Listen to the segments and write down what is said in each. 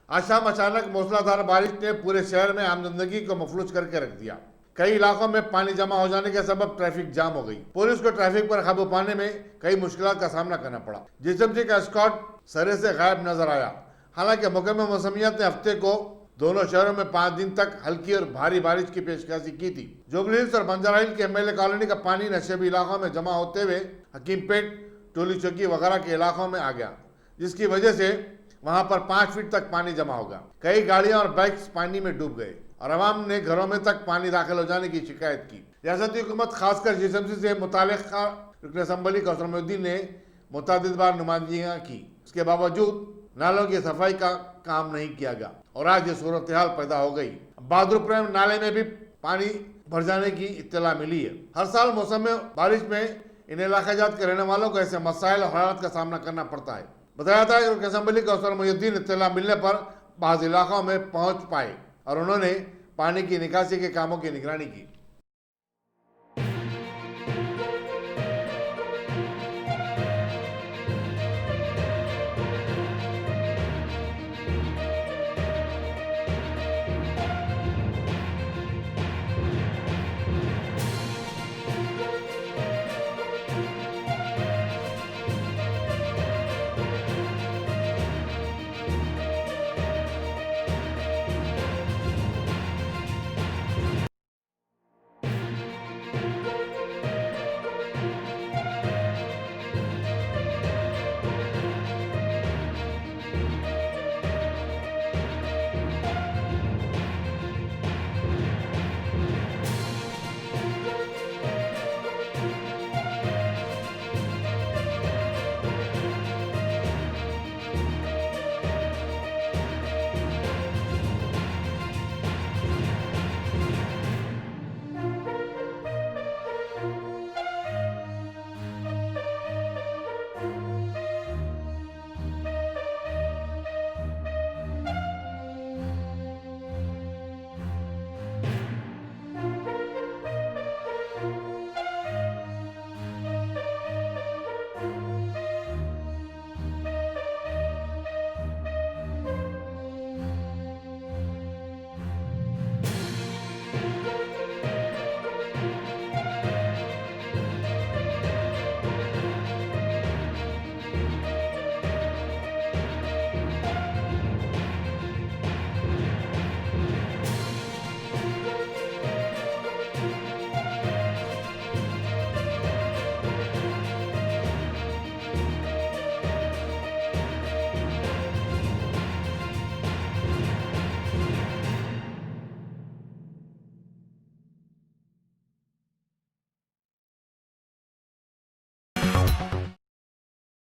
आज शाम अचानक मूसलाधार बारिश ने पूरे शहर में आम जिंदगी को मफलूज करके रख दिया। कई इलाकों में पानी जमा हो जाने के सबब ट्रैफिक जाम हो गई। पुलिस को ट्रैफिक पर काबू पाने में कई मुश्किलात का सामना करना पड़ा। जीएसएमसी का स्क्वाड सरे से गायब नजर आया। हालांकि महकमा मौसमियात ने हफ्ते को दोनों शहरों में 5 दिन तक हल्की और भारी बारिश की पेशकशी की थी। जुबली हिल्स और बंजारा हिल के एमएलए कॉलोनी का पानी नशेबी इलाकों में जमा होते हुए हकीमपेट, टोली चौकी वगैरह के इलाकों में आ गया, जिसकी वजह से वहां पर 5 फीट तक पानी जमा होगा। कई गाड़ियां और बाइक्स पानी में डूब गए और अवाम ने घरों में तक पानी दाखिल हो जाने की शिकायत की। रियासती हुकूमत खासकर जीएसएमसी से मुताल्लिक़ा रुकन असम्बली कौसर मोहिउद्दीन ने मुतअद्दिद बार नुमाइंदगियां की। इसके बावजूद नालों की सफाई का काम नहीं किया गया और आज ये सूरत हाल पैदा हो गई। बहादुरपुर नाले में भी पानी भर जाने की इत्तला मिली है। हर साल मौसम में बारिश में इन इलाकाजात के रहने वालों को ऐसे मसाइल और हालात का सामना करना पड़ता है। बताया था कि रुकन असम्बली कौसर मोहिउद्दीन इत्तला मिलने पर बाज़ इलाकों में पहुंच पाए और उन्होंने पानी की निकासी के कामों की निगरानी की।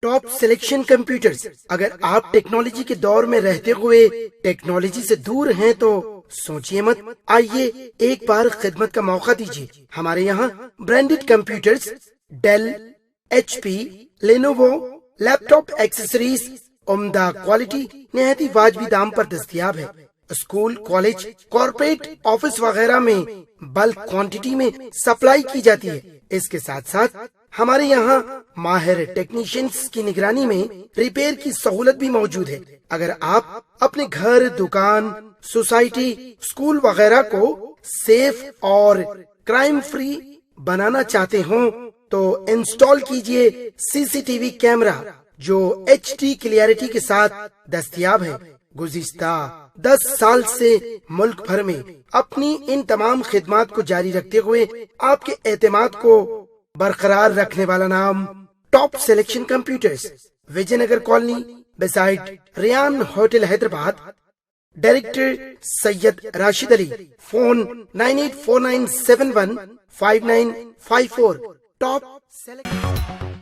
Top selection computers. अगर आप टेक्नोलॉजी के दौर में रहते हुए टेक्नोलॉजी से दूर हैं तो सोचिए मत, आइए एक बार खिदमत का मौका दीजिए। हमारे यहाँ branded computers Dell, HP, Lenovo, laptop accessories उम्दा क्वालिटी निहायत ही वाजबी दाम पर दस्तयाब है। स्कूल, कॉलेज, कॉर्पोरेट, ऑफिस वगैरह में बल्क क्वांटिटी में सप्लाई की जाती है। इसके साथ साथ हमारे यहाँ माहिर टेक्नीशियंस की निगरानी में रिपेयर की सहूलत भी मौजूद है। अगर आप अपने घर, दुकान, सोसाइटी, स्कूल वगैरह को सेफ और क्राइम फ्री बनाना चाहते हो तो इंस्टॉल कीजिए CCTV कैमरा जो HD क्लियरिटी के साथ दस्तयाब है। गुज़िश्ता 10 साल से मुल्क भर में अपनी इन तमाम खिदमात को जारी रखते हुए आपके एतमाद को बरकरार रखने वाला नाम top selection computers, Vijayanagar colony beside Riyan hotel Hyderabad. Director Syed Rashid Ali. Phone 9849715954। Top selection.